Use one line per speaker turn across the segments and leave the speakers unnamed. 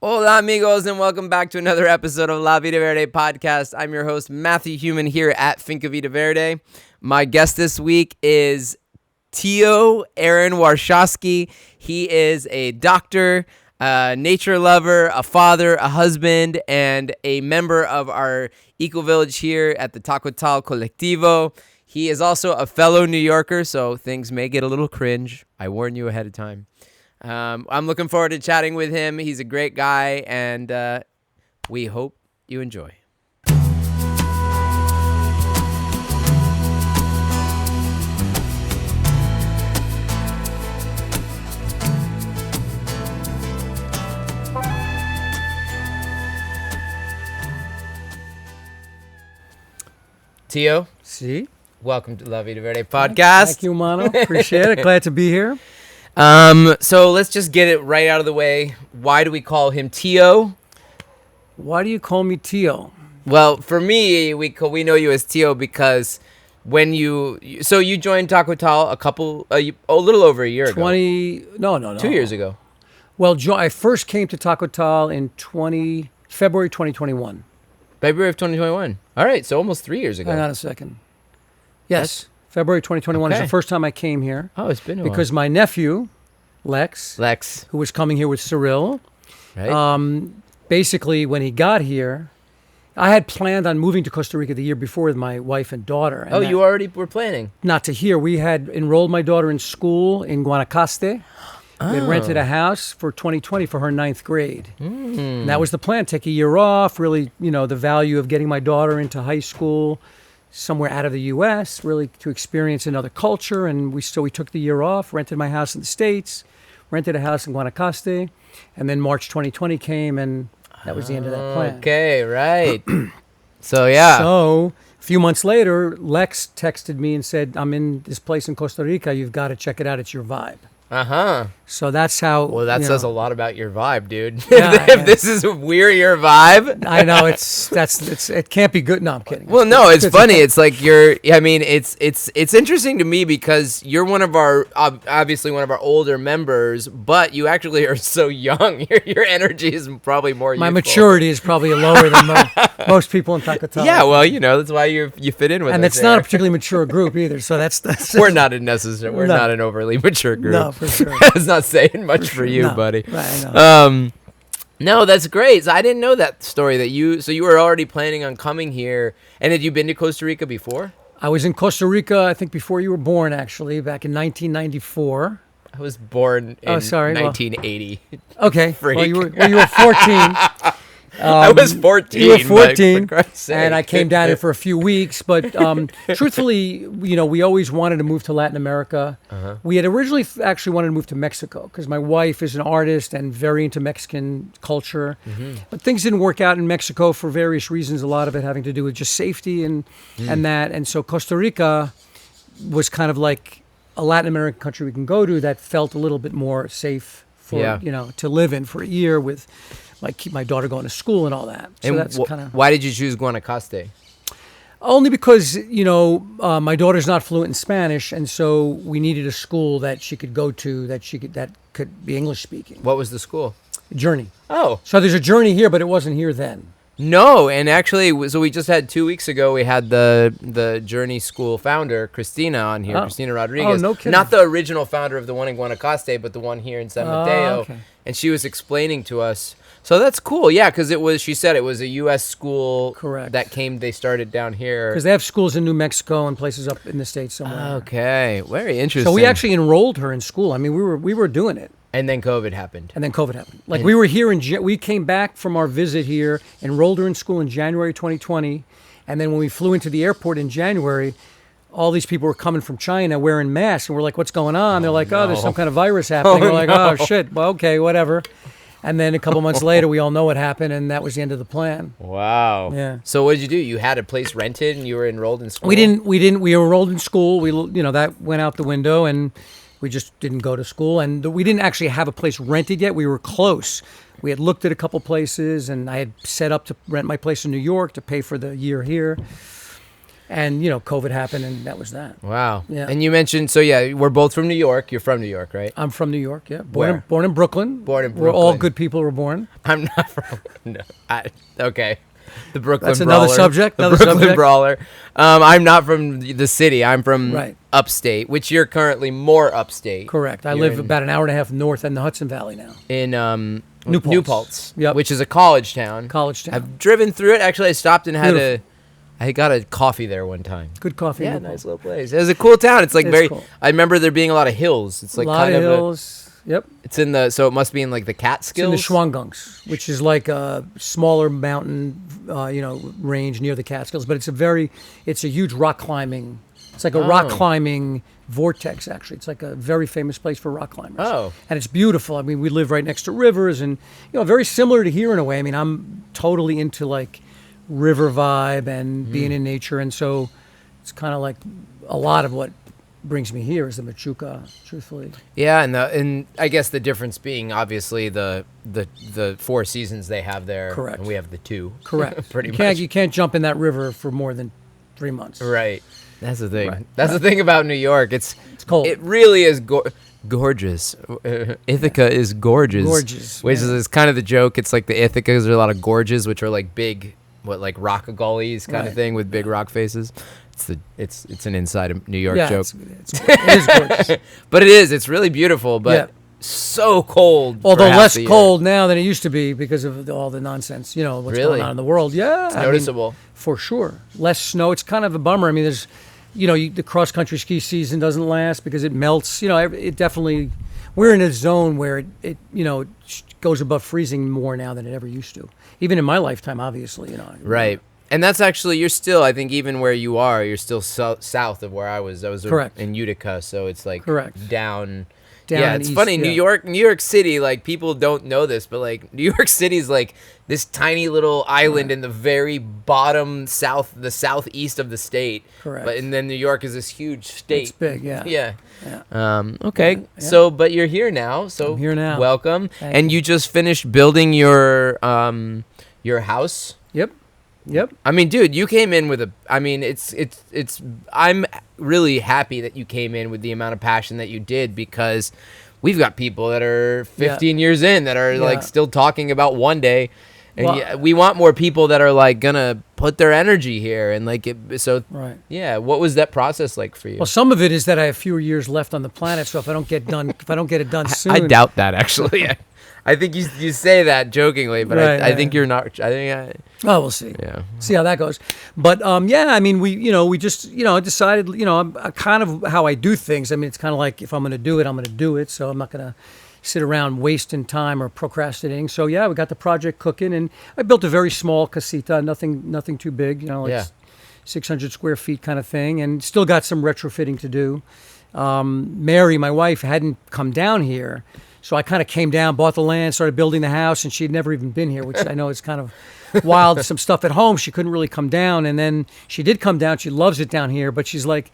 Hola amigos and welcome back to another episode of La Vida Verde podcast. I'm your host Matthew Human here at Vida Verde. My guest this week is Tio Aaron Warshawsky. He is a doctor, a nature lover, a father, a husband, and a member of our Ecovillage here at the Tacotal Colectivo. He is also a fellow New Yorker, so things may get a little cringe. I warn you ahead of time. I'm looking forward to chatting with him. He's a great guy, and we hope you enjoy. Tio,
See?
welcome to La Vida Verde podcast.
Thank you, Mano. Appreciate it. Glad to be here.
So let's just get it right out of the way. Why do we call him Tio?
Why do you call me Tio?
Well, for me, we know you as Tio because when you joined Tacotal a little over a year ago.
2
years ago.
Well, I first came to Tacotal in February 2021.
February of 2021. All right, so almost 3 years ago.
Hang on a second. Yes, February 2021 is the first time I came here.
Oh, it's been a while.
Because my nephew, Lex, who was coming here with Cyril,
right?
Basically when he got here, I had planned on moving to Costa Rica the year before with my wife and daughter. And
you already were planning?
Not to here. We had enrolled my daughter in school in Guanacaste. We had rented a house for 2020 for her 9th grade. And that was the plan, take a year off, really, the value of getting my daughter into high school somewhere out of the U.S., really to experience another culture. And we took the year off, rented my house in the States, rented a house in Guanacaste, and then March 2020 came, and that was the end of that plan.
Okay, right. So, yeah.
So a few months later, Lex texted me and said, I'm in this place in Costa Rica. You've got to check it out. It's your vibe.
Uh-huh.
So that's how...
Well, that says a lot about your vibe, dude.
Yeah,
if this is we're your vibe.
I know, it can't be good. No, I'm kidding.
Well, no, it's funny. It's like it's interesting to me because you're one of our, obviously one of our older members, but you actually are so young. Your energy is probably more
My
youthful.
Maturity is probably lower than most people in Tacotal.
Yeah, well, that's why you fit in with us.
And it's not a particularly mature group either, so that's
we're not not an overly mature group.
No, for sure.
It's not saying much for you, buddy.
Right, I know.
No, that's great. So I didn't know that story that you were already planning on coming here. And had you been to Costa Rica before?
I was in Costa Rica, I think before you were born, actually, back in 1994.
I was born in 1980.
Okay.
Freak.
Well, you were 14.
I was 14.
You were 14,
for Christ's sake.
and I came down here for a few weeks. But truthfully, we always wanted to move to Latin America. Uh-huh. We had originally actually wanted to move to Mexico because my wife is an artist and very into Mexican culture. Mm-hmm. But things didn't work out in Mexico for various reasons, a lot of it having to do with just safety and that. And so Costa Rica was kind of like a Latin American country we can go to that felt a little bit more safe for to live in for a year with... keep my daughter going to school and all that. So
and
that's kind of...
Why did you choose Guanacaste?
Only because, my daughter's not fluent in Spanish, and so we needed a school that she could go to that could be English speaking.
What was the school?
Journey.
Oh.
So there's a Journey here, but it wasn't here then.
No, and actually, so we just had 2 weeks ago, we had the Journey School founder, Christina, on here, Christina Rodriguez.
Oh, no kidding.
Not the original founder of the one in Guanacaste, but the one here in San Mateo.
Okay.
And she was explaining to us. So that's cool, yeah, because she said it was a U.S. school.
Correct.
They started down here.
Because they have schools in New Mexico and places up in the States somewhere.
Okay, very interesting.
So we actually enrolled her in school. I mean, we were doing it.
And then COVID happened.
We were here we came back from our visit here, enrolled her in school in January 2020, and then when we flew into the airport in January, all these people were coming from China wearing masks, and we're like, what's going on? They're like, there's some kind of virus happening. We're like, oh, shit. Well, okay, whatever. And then a couple months later, we all know what happened, and that was the end of the plan.
Wow.
Yeah.
So what did you do? You had a place rented, and you were enrolled in school?
We didn't. We were enrolled in school. That went out the window, and we just didn't go to school. And we didn't actually have a place rented yet. We were close. We had looked at a couple places, and I had set up to rent my place in New York to pay for the year here. And, you know, COVID happened, and that was that.
Wow.
Yeah.
And you mentioned, so yeah, we're both from New York. You're from New York, right?
I'm from New York, yeah.
Where?
Born in Brooklyn.
Born in
Where all
Brooklyn.
good people were born.
I'm not from. No. Okay. The Brooklyn
That's
Brawler.
another subject.
The
Another
Brooklyn
subject.
Brawler. I'm not from the city. I'm from
Right.
upstate, which you're currently more upstate.
Correct. I
You're
live
in-
about an hour and a half north in the Hudson Valley now.
in
New Paltz.
New Paltz,
Yep.
which is a college town.
College town.
I've driven through it. Actually, I stopped and had
Beautiful.
I got a coffee there one time.
Good coffee.
Yeah,
in New
nice
Paltz.
little place. It was a cool town. It's like
It's
very.
cool.
I remember there being a lot of hills. It's like
a lot
kind
of
of
hills. Yep.
it's in the. So it must be in like the
It's in
Catskills.
the Schwangungs, which is like a smaller mountain, range near the Catskills. But it's a huge rock climbing. It's like a rock climbing vortex, actually. It's like a very famous place for rock climbers.
Oh.
And it's beautiful. I mean, we live right next to rivers and, very similar to here in a way. I mean, I'm totally into like river vibe and being in nature. And so it's kind of like a lot of what brings me here is the Machuca, truthfully.
Yeah, and I guess the difference being obviously the 4 seasons they have there.
Correct.
And we have the 2.
Correct.
Pretty
you
much.
You can't jump in that river for more than 3 months.
Right. That's the thing.
Right.
That's the thing about New York. It's
cold.
It really is gorgeous. Ithaca is gorgeous.
Gorgeous,
Which
man.
is kind of the joke. It's like the Ithacas are a lot of gorges, which are like big, like rock gullies kind of
Right.
thing with big rock faces. It's an inside New York
Yeah,
joke.
it is gorgeous.
But it is. It's really beautiful, but
Yeah.
so cold. for
Although
half
less
the year.
cold now than it used to be because of all the nonsense, what's
Really?
going on in the world. Yeah.
It's noticeable.
For sure. Less snow. It's kind of a bummer. I mean, there's, the cross-country ski season doesn't last because it melts. It definitely, we're in a zone where it goes above freezing more now than it ever used to. Even in my lifetime, obviously,
Right. And that's actually, you're still, I think, even where you are, you're still south of where I was. I was
Correct.
in Utica, so it's like
Correct.
down.
Down
Yeah,
and
it's
east,
funny.
yeah.
New York City, like people don't know this, but like New York City is like this tiny little island in the very bottom the southeast of the state.
Correct.
And then New York is this huge state.
It's big, yeah.
Yeah. Okay.
Yeah.
So, but you're here now. So
I'm here now.
Welcome.
Thank
And you just finished building your house.
Yep.
I mean, dude, you came in with I'm really happy that you came in with the amount of passion that you did, because we've got people that are 15 years in that are like
Yeah.
still talking about one day. And
Well-
we want more people that are like gonna put their energy here and like it. So
Right.
yeah, what was that process like for you?
Well, some of it is that I have fewer years left on the planet, so if I don't get it done soon.
I doubt that actually. I think you say that jokingly, but
Right,
I think
right.
you're not. I think
Oh, we'll see.
yeah.
See how that goes. But I mean, we just decided, I'm kind of how I do things. I mean, it's kind of like if I'm going to do it, I'm going to do it. So I'm not going to sit around wasting time or procrastinating. So yeah, we got the project cooking, and I built a very small casita, nothing too big, like
Yeah.
600 square feet kind of thing, and still got some retrofitting to do. Mary, my wife, hadn't come down here. So I kind of came down, bought the land, started building the house, and she'd never even been here, which I know is kind of wild. Some stuff at home, she couldn't really come down. And then she did come down. She loves it down here, but she's like,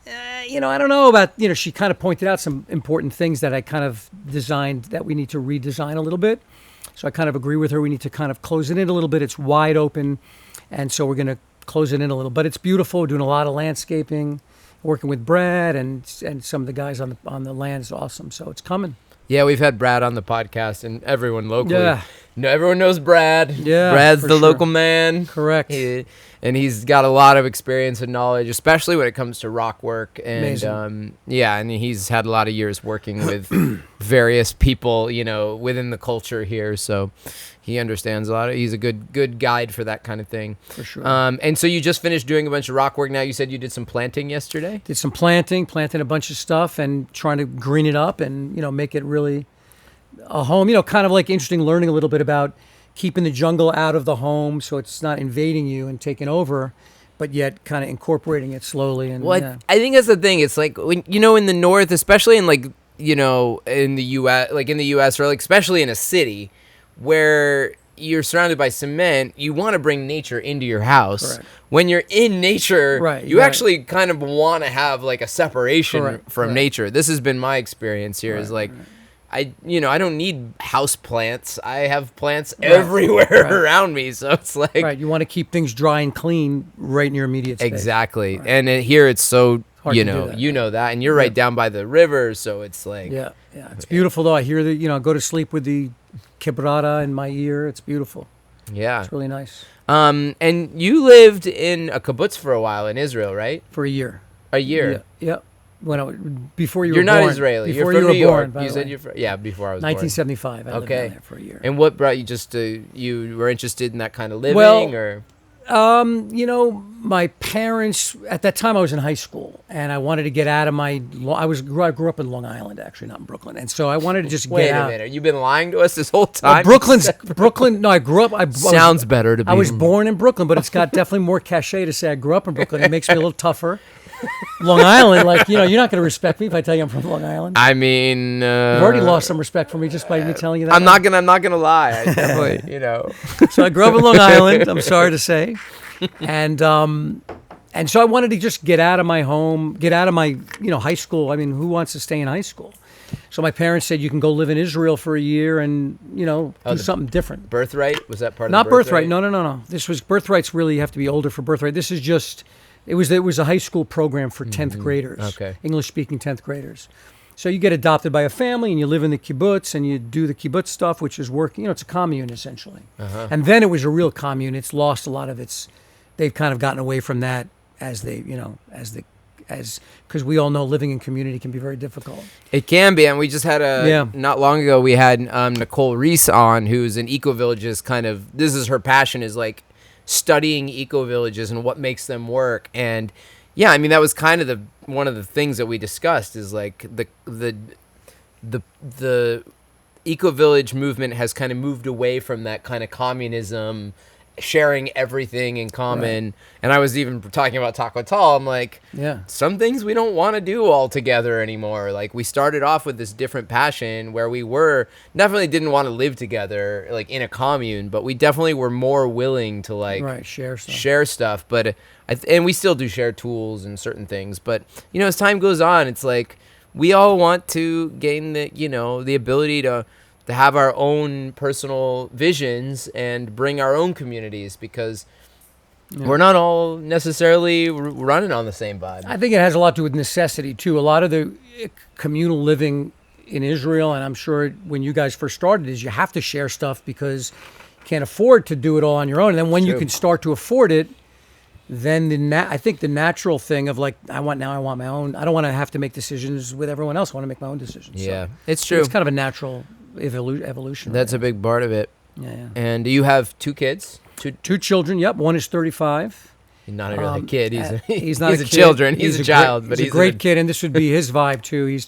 I don't know about, she kind of pointed out some important things that I kind of designed that we need to redesign a little bit. So I kind of agree with her. We need to kind of close it in a little bit. It's wide open. And so we're going to close it in a little, but it's beautiful. We're doing a lot of landscaping, working with Brad and some of the guys on the land is awesome. So it's coming.
Yeah, we've had Brad on the podcast, and everyone locally.
Yeah.
No, everyone knows Brad.
Yeah,
Brad's
for
the
sure.
local man.
Correct.
And he's got a lot of experience and knowledge, especially when it comes to rock work. And
Amazing.
and he's had a lot of years working with various people, within the culture here. So he understands a lot. He's a good guide for that kind of thing.
For sure.
And so you just finished doing a bunch of rock work. Now you said you did some planting yesterday.
Did some planting a bunch of stuff and trying to green it up and, make it really a home, kind of like interesting learning a little bit about keeping the jungle out of the home so it's not invading you and taking over, but yet kind of incorporating it slowly. And
Well,
yeah.
I think that's the thing. It's like when in the north, especially in like in the US, or like especially in a city where you're surrounded by cement, you want to bring nature into your house.
Correct.
When you're in nature,
Right,
you
right.
actually kind of want to have like a separation
Correct,
from
correct.
nature. This has been my experience here. Is
Right,
like I don't need house plants. I have plants everywhere around me, so it's like
right. You want to keep things dry and clean right in your immediate space.
Exactly, and here it's so
hard to do that.
You know that, and you're right down by the river, so it's like
it's beautiful though. I hear that go to sleep with the quebrada in my ear. It's beautiful.
Yeah,
it's really nice.
And you lived in a kibbutz for a while in Israel, right?
For a year.
A year.
Yeah. Before you
You're
were
not
born.
Israeli.
Before
You're from New York.
Born,
you said you're from, before I was
1975.
born.
I lived down there for a year.
And what brought you you were interested in that kind of living, or?
My parents at that time I was in high school and I wanted to get out of I grew up in Long Island, actually, not in Brooklyn, and so I wanted to just get out.
Wait a minute, you've been lying to us this whole time.
Brooklyn. No, I grew up.
Sounds better to be.
I was born in Brooklyn, but it's got definitely more cachet to say I grew up in Brooklyn. It makes me a little tougher. Long Island, you're not going to respect me if I tell you I'm from Long Island.
I mean,
you've already lost some respect for me just by me telling you that.
I'm not gonna lie. I definitely,
So I grew up in Long Island. I'm sorry to say, and so I wanted to just get out of my home, get out of my high school. I mean, who wants to stay in high school? So my parents said you can go live in Israel for a year and do something different.
Birthright, was that part of
not
the birthright?
No. This was birthrights. Really, you have to be older for birthright. This is just. It was a high school program for 10th graders, English-speaking 10th graders. So you get adopted by a family and you live in the kibbutz and you do the kibbutz stuff, which is working. It's a commune essentially. And then it was a real commune. It's lost a lot of its. They've kind of gotten away from that because we all know living in community can be very difficult.
It can be, and we just had not long ago we had Nicole Reese on, who's an Ecovillage's this is her passion, is like studying eco-villages and what makes them work. And I mean, that was kind of one of the things that we discussed, is like the eco-village movement has kind of moved away from that kind of communism, sharing everything in common. Right. And I was even talking about Tacotal. I'm like, some things we don't want to do all together anymore. Like, we started off with this different passion where we definitely didn't want to live together like in a commune, but we definitely were more willing to share stuff. But and we still do share tools and certain things. But as time goes on, it's like we all want to gain the ability to have our own personal visions and bring our own communities, because we're not all necessarily running on the same vibe.
I think it has a lot to do with necessity, too. A lot of the communal living in Israel, and I'm sure when you guys first started, is you have to share stuff because you can't afford to do it all on your own. And then when you can start to afford it, then I think the natural thing of I want my own. I don't want to have to make decisions with everyone else. I want to make my own decisions.
Yeah,
so
it's true.
It's kind of a natural evolution.
That's a big part of it.
Yeah.
And do you have two kids?
Two children. Yep. One is 35.
He's not a really kid. He's
not
a children. He's a child, but
he's a great kid, and this would be his vibe too. He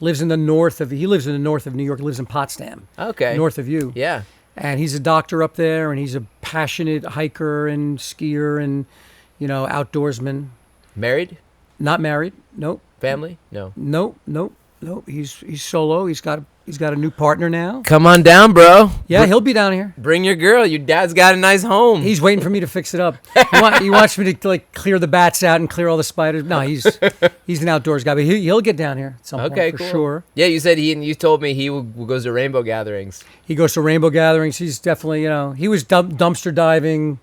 lives in the north of New York. He lives in Potsdam.
Okay.
North of you.
Yeah.
And he's a doctor up there, and he's a passionate hiker and skier and outdoorsman.
Married?
Not married. Nope.
Family? No.
Nope. He's solo. He's got a new partner now.
Come on down, bro.
Yeah, he'll be down here.
Bring your girl. Your dad's got a nice home.
He's waiting for me to fix it up. He wants me to clear the bats out and clear all the spiders. No, he's an outdoors guy, but he'll get down here at some point for sure.
Yeah, you said you told me he goes to rainbow gatherings.
He goes to rainbow gatherings. He's definitely he was dumpster diving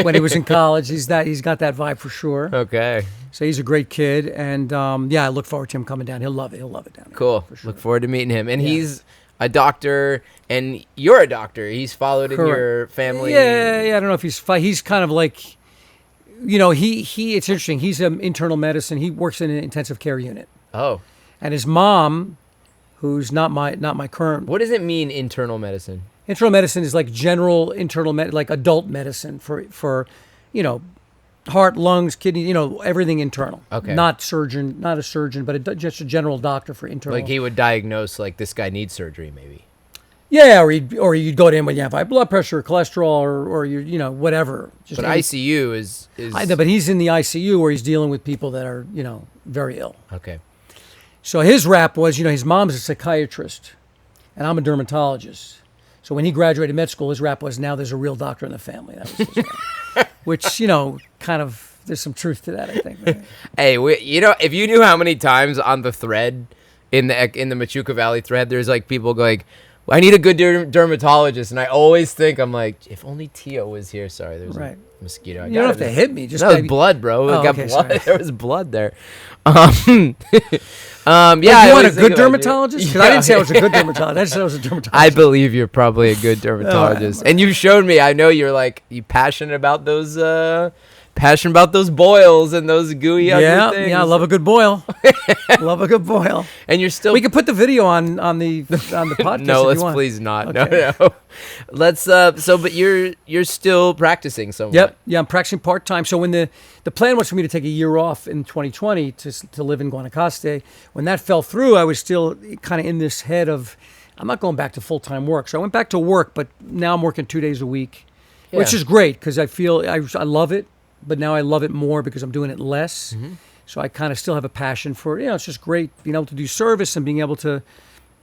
when he was in college. He's got that vibe for sure.
Okay.
So he's a great kid, and I look forward to him coming down. He'll love it. He'll love it down there.
Cool. For sure. Look forward to meeting him. And he's a doctor, and you're a doctor. He's followed in your family.
Yeah. I don't know if he's kind of like, it's interesting. He's an internal medicine. He works in an intensive care unit.
Oh.
And his mom, who's not my current.
What does it mean, internal medicine?
Internal medicine is like general internal like adult medicine for heart, lungs, kidney, everything internal.
Okay.
Not a surgeon, but just a general doctor for internal.
Like he would diagnose, this guy needs surgery, maybe.
Yeah, or you'd go to him when you have high blood pressure, or cholesterol, or whatever.
But ICU is.
I know, but he's in the ICU where he's dealing with people that are very ill.
Okay.
So his rap was, his mom's a psychiatrist, and I'm a dermatologist. So when he graduated med school, his rap was, now there's a real doctor in the family. That was his rap. Which, kind of, there's some truth to that, I think. Right?
Hey, if you knew how many times on the thread in the Machuca Valley thread, there's like people going, I need a good dermatologist, and I always think, I'm like, if only Tio was here. Sorry, there's a mosquito.
You don't have to hit me. Just
that was blood, bro.
Oh,
I got
okay,
blood.
sorry.
There was blood there.
Yeah, you want a good dermatologist? Because I didn't say I was a good
Yeah.
dermatologist. I just said I was a dermatologist.
I believe you're probably a good dermatologist, and you showed me. I know you're like passionate about those boils and those gooey ugly things.
Yeah, I love a good boil. Love a good boil.
And you're still.
We could put the video on the podcast.
No,
if
let's
you want.
please not.
Okay.
No. Let's. But you're still practicing somewhat.
Yep. Yeah, I'm practicing part time. So when the plan was for me to take a year off in 2020 to live in Guanacaste, when that fell through, I was still kind of in this head of, I'm not going back to full time work. So I went back to work, but now I'm working 2 days a week, which is great because I feel I love it, but now I love it more because I'm doing it less. Mm-hmm. So I kind of still have a passion for it. It's just great being able to do service and being able to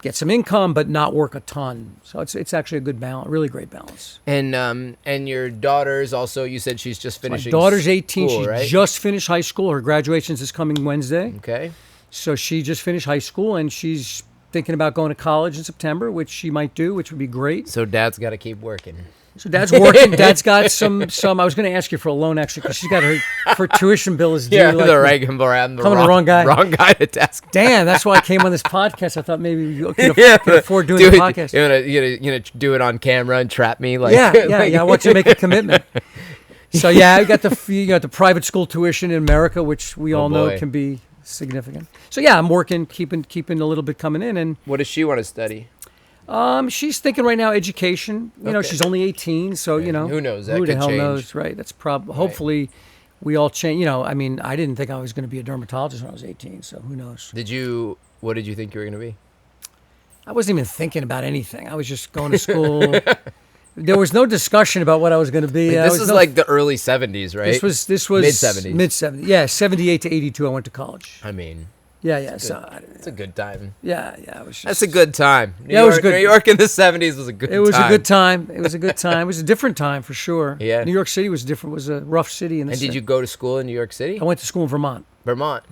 get some income, but not work a ton. So it's actually a good balance, really great balance.
And your daughter's also, you said she's just finishing.
My daughter's 18.
School,
She
right?
just finished high school. Her graduation's this coming Wednesday.
Okay.
So she just finished high school and she's thinking about going to college in September, which she might do, which would be great.
So dad's got to keep working.
So dad's working. Dad's got some. I was going to ask you for a loan actually because she's got her tuition bill is due.
Yeah,
like,
the
wrong guy.
Wrong guy to task.
Damn, that's why I came on this podcast. I thought maybe you could afford doing the podcast.
You're gonna do it on camera and trap me, like
I want you to make a commitment. So I got the private school tuition in America, which we all know can be significant. So I'm working, keeping a little bit coming in. And
what does she want to study?
She's thinking right now education. You know, she's only 18, so
who knows? That
who the
could
hell
change.
knows, right? That's hopefully we all change. You know, I mean, I didn't think I was going to be a dermatologist when I was 18, so who knows?
What did you think you were going to be?
I wasn't even thinking about anything. I was just going to school. There was no discussion about what I was going to be.
This was like the early 70s, right?
This was
mid-70s.
Mid-70s. Yeah, 78 to 82 I went to college.
I mean,
it's
a good time.
Yeah, it was just,
that's a good time. New
it was good.
New York in the 70s was a good time.
It was a good time. It was a good time. It was a different time for sure.
Yeah.
New York City was different. It was a rough city.
And did you go to school in New York City?
I went to school in Vermont.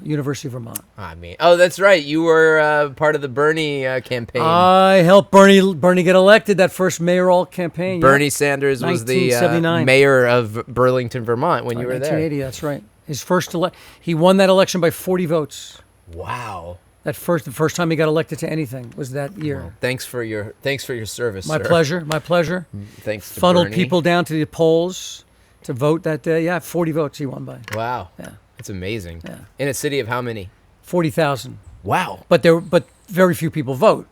University of Vermont.
I mean, that's right. You were part of the Bernie campaign.
I helped Bernie get elected that first mayoral campaign.
Bernie Sanders was the mayor of Burlington, Vermont when you were there.
1980, that's right. His first he won that election by 40 votes.
Wow.
The first time he got elected to anything was that year.
Well, thanks for your service.
My
sir.
pleasure. My pleasure.
Thanks to
Funneled
Bernie.
people down to the polls to vote that day. Yeah, 40 votes he won by.
Wow.
Yeah.
That's amazing.
Yeah.
In a city of how many?
40,000.
Wow.
But very few people vote.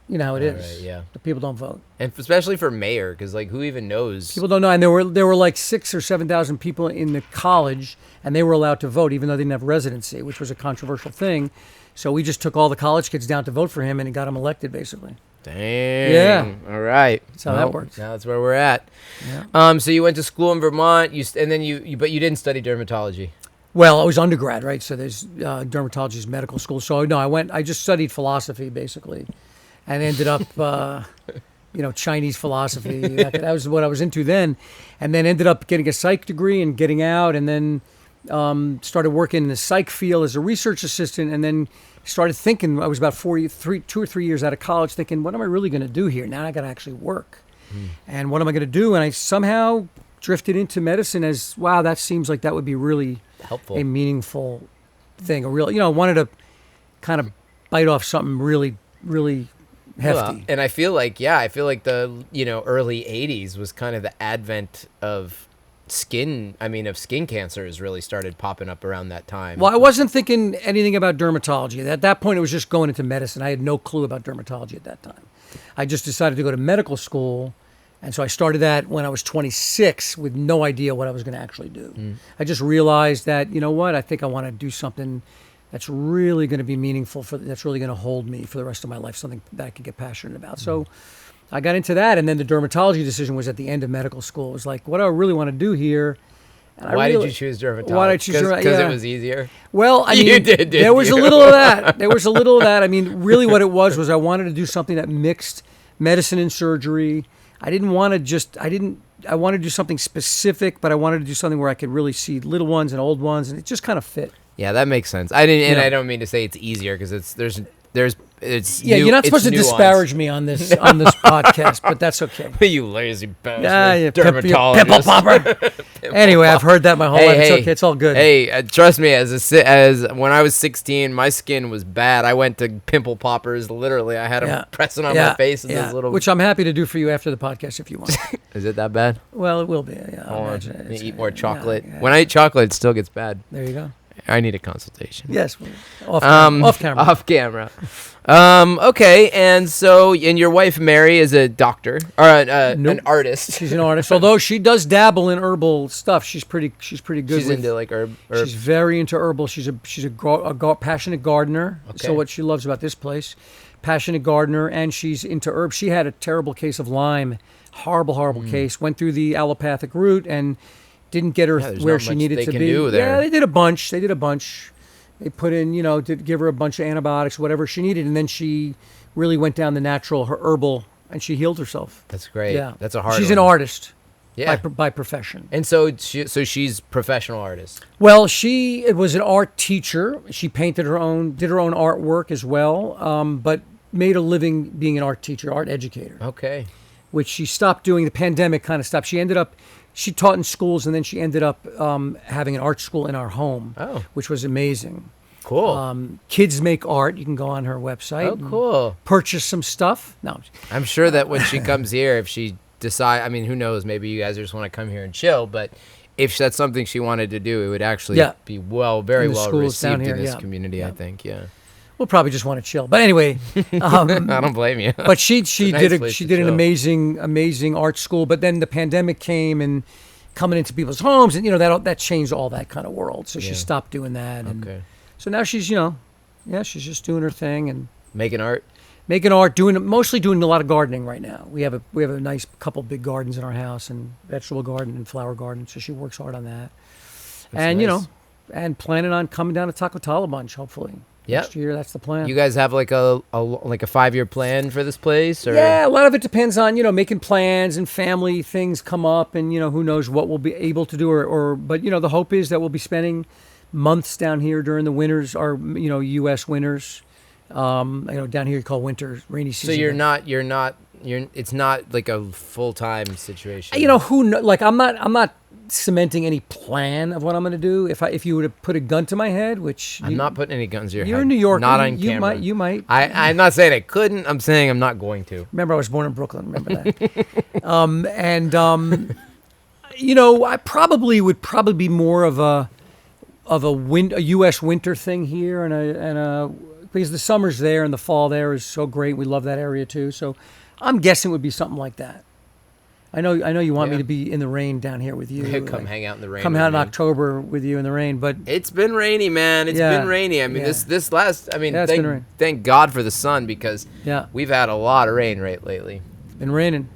You know how it is.
Right, yeah.
The people don't vote.
And especially for mayor, because who even knows?
People don't know. And there were like 6,000 or 7,000 people in the college, and they were allowed to vote, even though they didn't have residency, which was a controversial thing. So we just took all the college kids down to vote for him, and he got him elected, basically.
Dang.
Yeah.
All right.
That's how that works.
Now that's where we're at.
Yeah.
So you went to school in Vermont, but you didn't study dermatology.
Well, I was undergrad, right? So there's dermatology is medical school. So no, I just studied philosophy basically, and ended up, Chinese philosophy. That was what I was into then, and then ended up getting a psych degree and getting out, and then started working in the psych field as a research assistant, and then started thinking. I was about 2 or 3 years out of college, thinking, what am I really going to do here? Now I got to actually work, and what am I going to do? And I somehow drifted into medicine as, wow, that seems like that would be really
helpful,
a meaningful thing. I wanted to kind of bite off something really, really hefty.
Well, and I feel like the, early 80s was kind of the advent of skin cancers really started popping up around that time.
Well, I wasn't thinking anything about dermatology. At that point, it was just going into medicine. I had no clue about dermatology at that time. I just decided to go to medical school. And so I started that when I was 26 with no idea what I was going to actually do. I just realized that, I think I want to do something that's really going to be meaningful, that's really going to hold me for the rest of my life, something that I can get passionate about. So I got into that, and then the dermatology decision was at the end of medical school. It was like, what do I really want to do here? And
why did you choose dermatology?
Why did I choose dermatology?
Because it was easier?
Well, I mean,
you did,
there was a little of that. There was a little of that. I mean, really what it was I wanted to do something that mixed medicine and surgery. I wanted to do something specific, but I wanted to do something where I could really see little ones and old ones, and it just kind of fit.
Yeah, that makes sense. I don't mean to say it's easier because there's it's
Yeah,
new,
you're not supposed to
it's nuanced.
disparage me on this podcast, but that's okay.
You lazy bastard.
Yeah,
Dermatologist.
pimple popper. Anyway, I've heard that my whole life. It's okay. It's all good.
Hey, trust me. As when I was 16, my skin was bad. I went to pimple poppers. Literally, I had them pressing on my face. And those little...
Which I'm happy to do for you after the podcast if you want.
Is it that bad?
Well, it will be. Yeah, I'll imagine
You eat more chocolate.
Yeah.
When I eat chocolate, it still gets bad.
There you go.
I need a consultation.
Yes, off camera.
Off camera. Okay, and your wife Mary is a doctor or an artist.
She's an artist, although she does dabble in herbal stuff. She's pretty good.
She's into like herb.
She's very into herbal. She's a passionate gardener.
Okay.
So what she loves about this place, passionate gardener, and she's into herbs. She had a terrible case of Lyme, horrible case. Went through the allopathic route and didn't get her where she needed to be. Yeah, they did a bunch. They put in, did give her a bunch of antibiotics, whatever she needed, and then she really went down the natural, her herbal, and she healed herself.
That's great.
Yeah,
that's a hard.
She's
one.
an artist.
Yeah.
By profession.
And so she's professional artist.
Well, she was an art teacher. She painted did her own artwork as well, but made a living being an art teacher, art educator.
Okay.
Which she stopped doing. The pandemic kind of stopped. She taught in schools, and then she ended up having an art school in our home, which was amazing.
Cool.
Kids Make Art. You can go on her website.
Oh, cool.
Purchase some stuff. No.
I'm sure that when she comes here, if she decide, I mean, who knows? Maybe you guys just want to come here and chill. But if that's something she wanted to do, it would actually be very well received in this community. Yeah. I think. Yeah.
We'll probably just want to chill. But anyway,
I don't blame you.
But she did an amazing art school. But then the pandemic came and coming into people's homes, and that changed all that kind of world. So she stopped doing that. And so now she's she's just doing her thing and
making art,
mostly doing a lot of gardening right now. We have a nice couple big gardens in our house, and vegetable garden and flower garden. So she works hard on that. That's and nice. And planning on coming down to Tacotal a bunch, hopefully. Next year, that's the plan.
You guys have like a 5-year plan for this place, or?
Yeah, a lot of it depends on making plans and family things come up, and who knows what we'll be able to do, but the hope is that we'll be spending months down here during the winters, or U.S. winters. Down here you call winter rainy season.
So it's not like a full-time situation.
I'm not cementing any plan of what I'm going to do. If you were to put a gun to my head, which
I'm not putting any guns to your head.
You're in New York.
Not on camera.
You might.
I'm not saying I couldn't. I'm saying I'm not going to.
Remember, I was born in Brooklyn. Remember that. I probably would be more of a U.S. winter thing here, and because the summer's there and the fall there is so great. We love that area too. So I'm guessing it would be something like that. I know you want me to be in the rain down here with you.
Come hang out in the rain.
Come out in October with you in the rain, but
it's been rainy, man. It's been rainy. I mean, this last. I mean, thank God for the sun, because we've had a lot of rain lately.
It's been raining,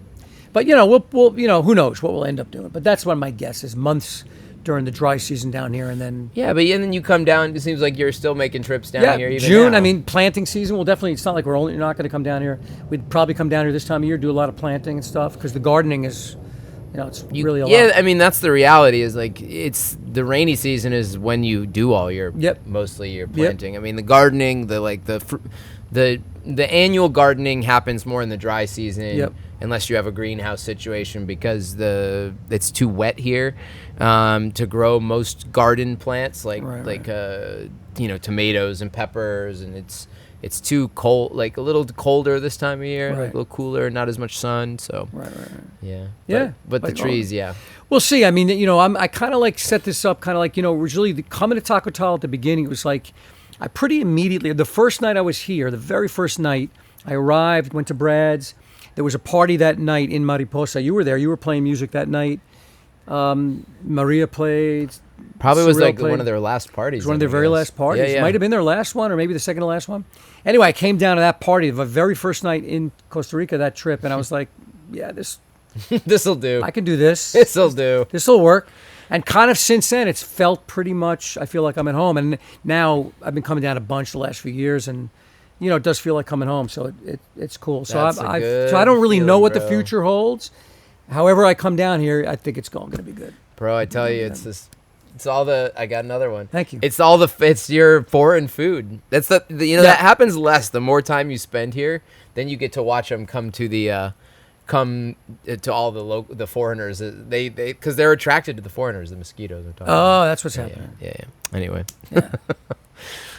but we'll who knows what we'll end up doing. But that's what my guess is, months during the dry season down here, and then
then you come down. It seems like you're still making trips down here. Even
June.
Now.
I mean, planting season will definitely. It's not like you're not going to come down here. We'd probably come down here this time of year, do a lot of planting and stuff, because the gardening is, it's really a lot.
Yeah, I mean that's the reality. Is like it's the rainy season is when you do all your mostly your planting. I mean the gardening, the annual gardening happens more in the dry season. Unless you have a greenhouse situation, because it's too wet here to grow most garden plants like tomatoes and peppers, and it's too cold, like a little colder this time of year, like a little cooler, not as much sun. So but the trees,
we'll see. I mean, I kind of like set this up kind of like originally coming to Tacotal at the beginning, it was like I pretty immediately, the first night I was here, the very first night I arrived, went to Brad's. There was a party that night in Mariposa. You were there. You were playing music that night. Maria played.
Probably
Surreal
was like
played.
one of their last parties.
It was one of their very last parties. Might have been their last one, or maybe the second to last one. Anyway, I came down to that party, the very first night in Costa Rica, that trip, and I was like,
this'll do.
I can do this.
This'll do.
This'll work. And kind of since then, it's felt pretty much, I feel like I'm at home. And now I've been coming down a bunch the last few years, and it does feel like coming home, so it's cool. So I don't really know what the future holds. However I come down here, I think it's going to be good.
Bro, I tell you, it's this It's all the. I got another one.
Thank you.
It's your foreign food. That's that happens less. The more time you spend here, then you get to watch them come to the. Come to all the foreigners. They because they're attracted to the foreigners. The mosquitoes are talking.
Oh, that's what's happening.
Yeah. Anyway. Yeah.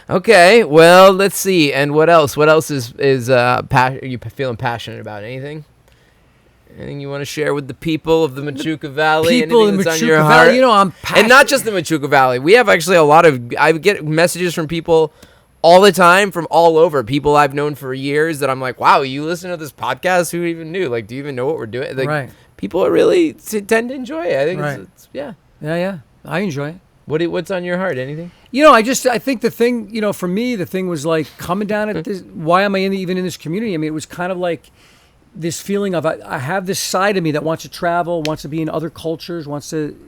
Okay. Well, let's see. And what else? What else is are you feeling passionate about? Anything you want to share with the people of the Machuca Valley?
People in the
that's on
Machuca
your
Valley,
heart?
I'm passionate.
And not just the Machuca Valley. We have actually a lot of. I get messages from people all the time from all over. People I've known for years that I'm like, wow, you listen to this podcast? Who even knew? Like, do you even know what we're doing? Like,
right.
People are really tend to enjoy it. I think it's
Yeah. I enjoy it.
What's on your heart? Anything?
I think the thing, for me, the thing was like coming down at this. Why am I even in this community? I mean, it was kind of like this feeling of I have this side of me that wants to travel, wants to be in other cultures, wants to,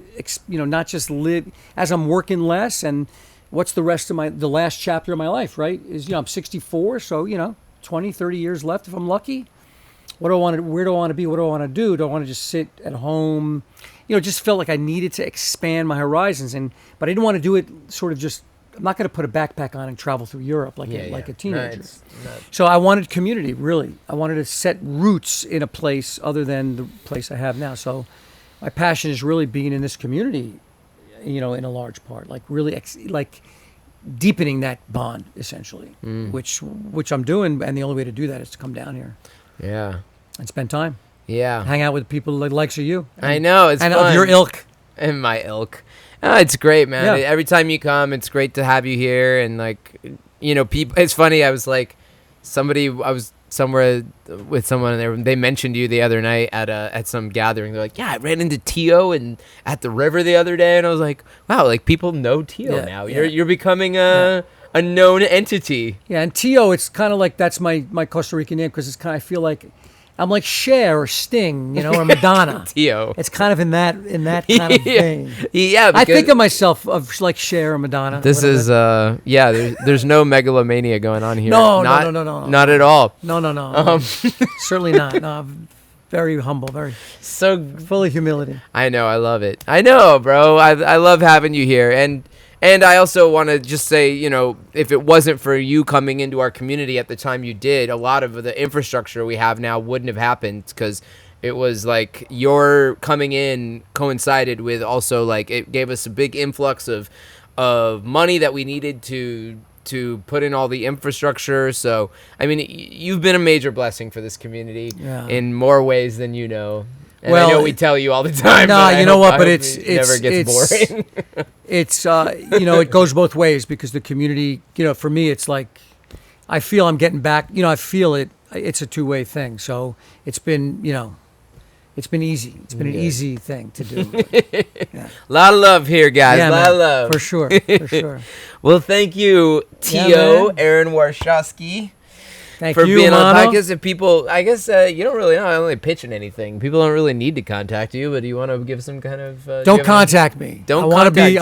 not just live as I'm working less. And what's the rest of the last chapter of my life, right? Is, I'm 64, so, 20, 30 years left if I'm lucky. Where do I want to be? What do I want to do? Do I want to just sit at home? Just felt like I needed to expand my horizons, but I didn't want to do it sort of just. I'm not going to put a backpack on and travel through Europe like a teenager. So I wanted community, really. I wanted to set roots in a place other than the place I have now. So my passion is really being in this community, in a large part, like really like deepening that bond, essentially, which I'm doing. And the only way to do that is to come down here.
Yeah.
And spend time.
Yeah.
Hang out with people like likes of you.
I know. It's
and
fun.
of your ilk.
And my ilk. It's great, man.
Yeah.
Every time you come, it's great to have you here. And people. It's funny. I was somewhere with someone and they mentioned you the other night at some gathering. They're like, yeah, I ran into Tio and at the river the other day, and I was like, wow, like people know Tio now. You're becoming a known entity.
Yeah, and Tio, it's kind of like that's my Costa Rican name because it's kind of I feel like I'm like Cher or Sting, or Madonna.
Tio.
It's kind of in that kind of thing.
Yeah,
I think of myself of like Cher or Madonna.
This is there's no megalomania going on here.
No.
Not at all.
No. Certainly not. No, I'm very humble, very
so
full of humility.
I know, I love it. I know, bro. I love having you here, and I also want to just say, if it wasn't for you coming into our community at the time you did, a lot of the infrastructure we have now wouldn't have happened because it was like your coming in coincided with also like it gave us a big influx of money that we needed to put in all the infrastructure. So, I mean, you've been a major blessing for this community in more ways than you know. And I know we tell you all the time.
No, you know what? But
it never gets boring.
It's it goes both ways because the community, for me, it's like I feel I'm getting back. I feel it. It's a two-way thing. So it's been, it's been easy. It's been an easy thing to do.
A lot of love here, guys. A lot of love.
For sure.
Well, thank you, Tio Aaron Warshawsky.
Thank
for
you,
being on the
Mano.
podcast. If people, I guess you don't really know. I'm only pitching anything. People don't really need to contact you, but do you want to give some kind of?
Don't contact me.
Don't.
I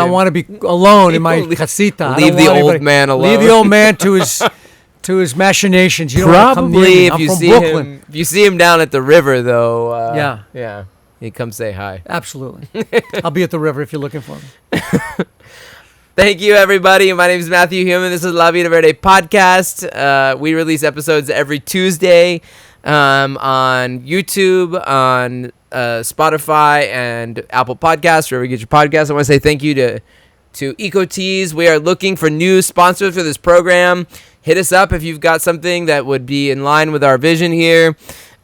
want to be alone in my casita.
Leave the old man alone.
Leave the old man to his machinations. You
Probably
don't
if you
from
see
Brooklyn.
him, if you see him down at the river, though.
Yeah.
He come say hi.
Absolutely. I'll be at the river if you're looking for me.
Thank you, everybody. My name is Matthew Human. This is La Vida Verde podcast. We release episodes every Tuesday on YouTube, on Spotify, and Apple Podcasts, wherever you get your podcasts. I want to say thank you to EcoTeas. We are looking for new sponsors for this program. Hit us up if you've got something that would be in line with our vision here.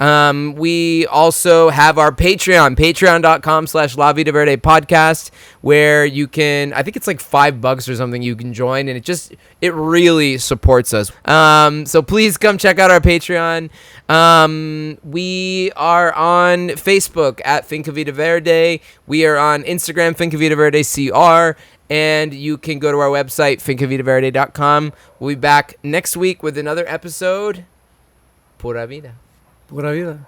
We also have our Patreon, patreon.com/La Vida Verde podcast, where you can, I think it's like $5 or something you can join, and it really supports us. So please come check out our Patreon. We are on Facebook at Finca Vida Verde. We are on Instagram, Finca Vida Verde CR. And you can go to our website, fincavidaverde.com. We'll be back next week with another episode. Pura vida.
Pura vida.